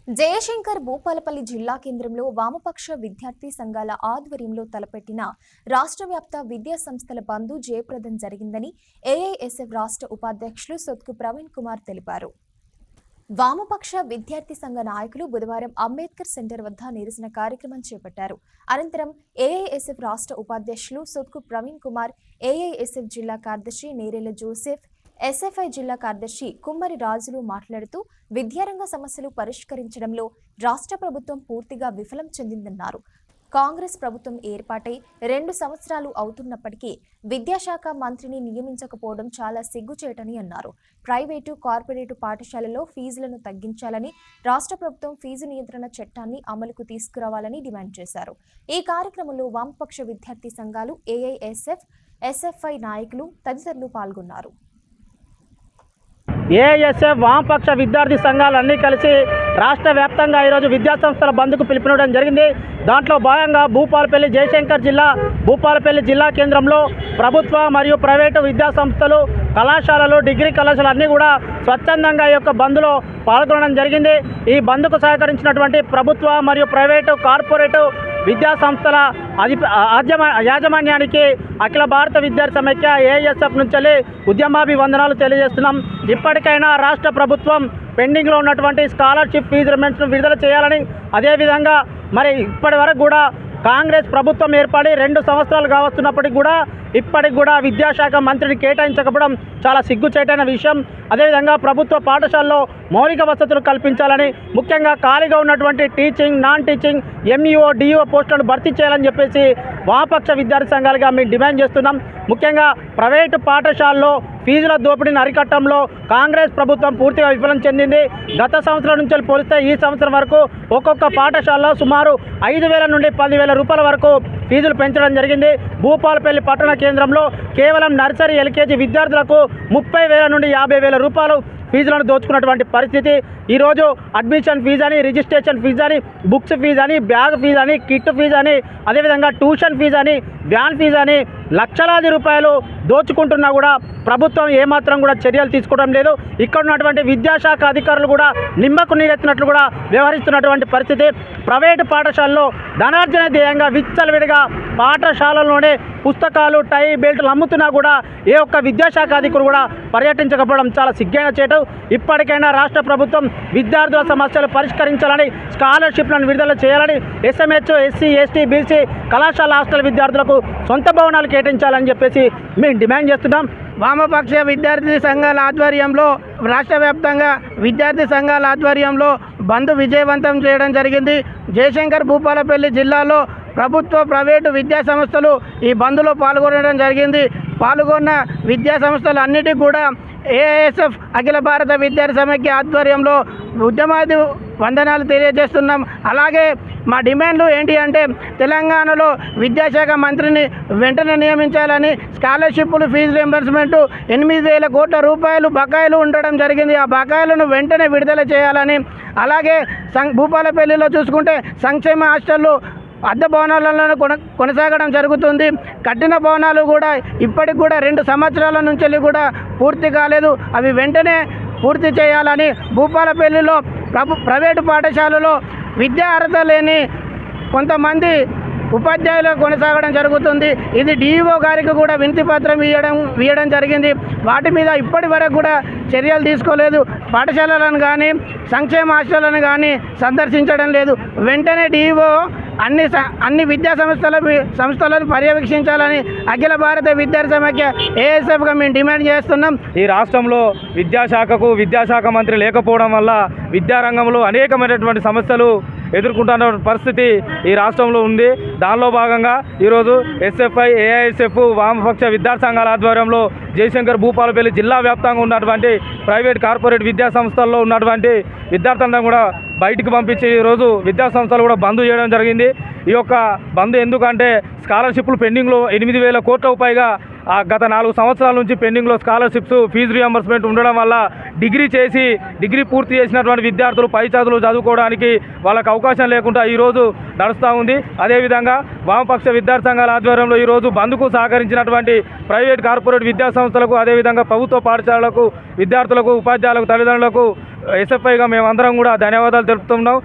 జయశంకర్ భూపాలపల్లి జిల్లా కేంద్రంలో వామపక్ష విద్యార్థి సంఘాల ఆధ్వర్యంలో తలపెట్టిన రాష్ట్ర వ్యాప్త విద్యా సంస్థల బంద్ జయప్రదం జరిగిందని ఏఐఎస్ఎఫ్ రాష్ట్ర ఉపాధ్యక్షులు సొత్కు ప్రవీణ్ కుమార్ తెలిపారు. వామపక్ష విద్యార్థి సంఘ నాయకులు బుధవారం అంబేద్కర్ సెంటర్ వద్ద నిరసన కార్యక్రమం చేపట్టారు. అనంతరం ఏఐఎస్ఎఫ్ రాష్ట్ర ఉపాధ్యక్షులు సొత్కు ప్రవీణ్ కుమార్, ఏఐఎస్ఎఫ్ జిల్లా కార్యదర్శి నేరేల జోసెఫ్, ఎస్ఎఫ్ఐ జిల్లా కార్యదర్శి కుమ్మరి రాజులు మాట్లాడుతూ విద్యారంగ సమస్యలు పరిష్కరించడంలో రాష్ట్ర ప్రభుత్వం పూర్తిగా విఫలం చెందిందన్నారు. కాంగ్రెస్ ప్రభుత్వం ఏర్పాటై 2 సంవత్సరాలు అవుతున్నప్పటికీ విద్యాశాఖ మంత్రిని నియమించకపోవడం చాలా సిగ్గుచేటని అన్నారు. ప్రైవేటు, కార్పొరేటు పాఠశాలల్లో ఫీజులను తగ్గించాలని, రాష్ట్ర ప్రభుత్వం ఫీజు నియంత్రణ చట్టాన్ని అమలుకు తీసుకురావాలని డిమాండ్ చేశారు. ఈ కార్యక్రమంలో వామపక్ష విద్యార్థి సంఘాలు, ఏఐఎస్ఎఫ్, ఎస్ఎఫ్ఐ నాయకులు తదితరులు పాల్గొన్నారు. ఏఐఎస్ఎఫ్ వామపక్ష విద్యార్థి సంఘాలన్నీ కలిసి రాష్ట్ర వ్యాప్తంగా ఈరోజు విద్యాసంస్థల బంద్కు పిలుపునివ్వడం జరిగింది. దాంట్లో భాగంగా భూపాలపల్లి జయశంకర్ జిల్లా భూపాలపల్లి జిల్లా కేంద్రంలో ప్రభుత్వ మరియు ప్రైవేటు విద్యాసంస్థలు, కళాశాలలు, డిగ్రీ కళాశాలలు అన్నీ కూడా స్వచ్ఛందంగా ఈ యొక్క బంద్లో పాల్గొనడం జరిగింది. ఈ బంద్కు సహకరించినటువంటి ప్రభుత్వ మరియు ప్రైవేటు, కార్పొరేటు విద్యా సంస్థల యాజమాన్యానికి అఖిల భారత విద్యార్థి సమైక్య ఏఐఎస్ఎఫ్ నుంచి ఉద్యమాభివందనాలు తెలియజేస్తున్నాం. ఇప్పటికైనా రాష్ట్ర ప్రభుత్వం పెండింగ్లో ఉన్నటువంటి స్కాలర్షిప్ ఫీజు రిమెంట్స్ను విడుదల చేయాలని, అదేవిధంగా మరి ఇప్పటి వరకు కూడా కాంగ్రెస్ ప్రభుత్వం ఏర్పడి 2 సంవత్సరాలు కావస్తున్నప్పటికీ కూడా ఇప్పటికి కూడా విద్యాశాఖ మంత్రిని కేటాయించకపోవడం చాలా సిగ్గుచేటైన విషయం. అదేవిధంగా ప్రభుత్వ పాఠశాలలో మౌలిక వసతులు కల్పించాలని, ముఖ్యంగా ఖాళీగా ఉన్నటువంటి teaching, non teaching, MEO, DEO పోస్టులను భర్తీ చేయాలని చెప్పేసి వామపక్ష విద్యార్థి సంఘాలుగా మేము డిమాండ్ చేస్తున్నాం. ముఖ్యంగా ప్రైవేటు పాఠశాలలో ఫీజుల దోపిడీని అరికట్టడంలో కాంగ్రెస్ ప్రభుత్వం పూర్తిగా విఫలం చెందింది. గత సంవత్సరం నుంచి పోలిస్తే ఈ సంవత్సరం వరకు ఒక్కొక్క పాఠశాలలో సుమారు 5,000 నుండి 10,000 రూపాయల వరకు ఫీజులు పెంచడం జరిగింది. భూపాలపల్లి పట్టణ కేంద్రంలో కేవలం నర్సరీ, ఎల్కేజీ విద్యార్థులకు 30,000 నుండి 50,000 రూపాయలు ఫీజులను దోచుకున్నటువంటి పరిస్థితి. ఈరోజు అడ్మిషన్ ఫీజు అని, రిజిస్ట్రేషన్ ఫీజు అని, బుక్స్ ఫీజు అని, బ్యాగ్ ఫీజు అని, కిట్ ఫీజు అని, అదేవిధంగా ట్యూషన్ ఫీజు అని, వ్యాన్ ఫీజు అని లక్షలాది రూపాయలు దోచుకుంటున్నా కూడా ప్రభుత్వం ఏమాత్రం కూడా చర్యలు తీసుకోవడం లేదు. ఇక్కడ ఉన్నటువంటి విద్యాశాఖ అధికారులు కూడా నిమ్మకు నీరెత్తినట్లు కూడా వ్యవహరిస్తున్నటువంటి పరిస్థితి. ప్రైవేటు పాఠశాలలో ధనార్జన ధ్యేయంగా విచ్చలవిడిగా పాఠశాలలోనే పుస్తకాలు, టై, బెల్ట్లు అమ్ముతున్నా కూడా ఏ ఒక్క విద్యాశాఖ అధికారులు కూడా పర్యటించకపోవడం చాలా సిగ్గైన చేటు. ఇప్పటికైనా రాష్ట్ర ప్రభుత్వం విద్యార్థుల సమస్యలు పరిష్కరించాలని, స్కాలర్షిప్లను విడుదల చేయాలని, ఎస్ఎంహెచ్, ఎస్సీ, ఎస్టీ, బీసీ కళాశాల హాస్టల్ విద్యార్థులకు సొంత భవనాలు కేటాయించాలని చెప్పేసి మేము డిమాండ్ చేస్తున్నాం. వామపక్ష విద్యార్థి సంఘాల ఆధ్వర్యంలో రాష్ట్ర వ్యాప్తంగా విద్యార్థి సంఘాల ఆధ్వర్యంలో బంద్ విజయవంతం చేయడం జరిగింది. జయశంకర్ భూపాలపల్లి జిల్లాలో ప్రభుత్వ, ప్రైవేటు విద్యా సంస్థలు ఈ బంద్లో పాల్గొనడం జరిగింది. పాల్గొన్న విద్యా సంస్థలు అన్నిటికీ కూడా ఏఐఎస్ఎఫ్ అఖిల భారత విద్యార్థి సమైక్య ఆధ్వర్యంలో ఉద్యమాది వందనాలు తెలియజేస్తున్నాం. అలాగే మా డిమాండ్లు ఏంటి అంటే తెలంగాణలో విద్యాశాఖ మంత్రిని వెంటనే నియమించాలని, స్కాలర్షిప్లు, ఫీజు రియంబర్స్మెంట్ 8,000 కోట్ల రూపాయలు బకాయిలు ఉండడం జరిగింది. ఆ బకాయిలను వెంటనే విడుదల చేయాలని, అలాగే భూపాలపల్లిలో చూసుకుంటే సంక్షేమ హాస్టళ్ళు అద్దె భవనాలలో కొనసాగడం జరుగుతుంది. కట్టిన భవనాలు కూడా ఇప్పటికి కూడా 2 సంవత్సరాల నుంచి కూడా పూర్తి కాలేదు. అవి వెంటనే పూర్తి చేయాలని, భూపాలపల్లిలో ప్రైవేటు పాఠశాలలో విద్యా అర్హత లేని కొంతమంది ఉపాధ్యాయులు కొనసాగడం జరుగుతుంది. ఇది డిఈఓ గారికి కూడా వినతి పత్రం ఇవ్వడం జరిగింది. వాటి మీద ఇప్పటి వరకు కూడా చర్యలు తీసుకోలేదు. పాఠశాలలను కానీ, సంక్షేమ హాస్టళ్లను కానీ సందర్శించడం లేదు. వెంటనే డిఈఓ అన్ని విద్యా సంస్థలను పర్యవేక్షించాలని అఖిల భారత విద్యార్థి సమైక్య ఏఎస్ఎఫ్గా మేము డిమాండ్ చేస్తున్నాం. ఈ రాష్ట్రంలో విద్యాశాఖ మంత్రి లేకపోవడం వల్ల విద్యారంగంలో అనేకమైనటువంటి సమస్యలు ఎదుర్కొంటున్న పరిస్థితి ఈ రాష్ట్రంలో ఉంది. దానిలో భాగంగా ఈరోజు ఎస్ఎఫ్ఐ, ఏఐఎస్ఎఫ్ వామపక్ష విద్యార్థి సంఘాల ఆధ్వర్యంలో జయశంకర్ భూపాలపల్లి జిల్లా వ్యాప్తంగా ఉన్నటువంటి ప్రైవేట్, కార్పొరేట్ విద్యా సంస్థల్లో ఉన్నటువంటి విద్యార్థులందరూ కూడా బయటికి పంపించి ఈరోజు విద్యా సంస్థలు కూడా బంద్ చేయడం జరిగింది. ఈ యొక్క బంద్ ఎందుకంటే స్కాలర్షిప్లు పెండింగ్లో 8,000 కోట్లకు పైగా గత 4 సంవత్సరాల నుంచి పెండింగ్లో స్కాలర్షిప్స్ ఫీజు రియంబర్స్మెంట్ ఉండడం వల్ల డిగ్రీ పూర్తి చేసినటువంటి విద్యార్థులు పై చదువులు చదువుకోవడానికి వాళ్ళకు అవకాశం లేకుండా ఈరోజు నడుస్తూ ఉంది. అదేవిధంగా వామపక్ష విద్యార్థి సంఘాల ఆధ్వర్యంలో ఈరోజు బంద్కు సహకరించినటువంటి ప్రైవేట్ కార్పొరేట్ విద్యా సంస్థలకు అదేవిధంగా ప్రభుత్వ పాఠశాలలకు విద్యార్థులకు ఉపాధ్యాయులకు తల్లిదండ్రులకు ఎస్ఎఫ్ఐగా మేమందరం కూడా ధన్యవాదాలు తెలుపుతున్నాం.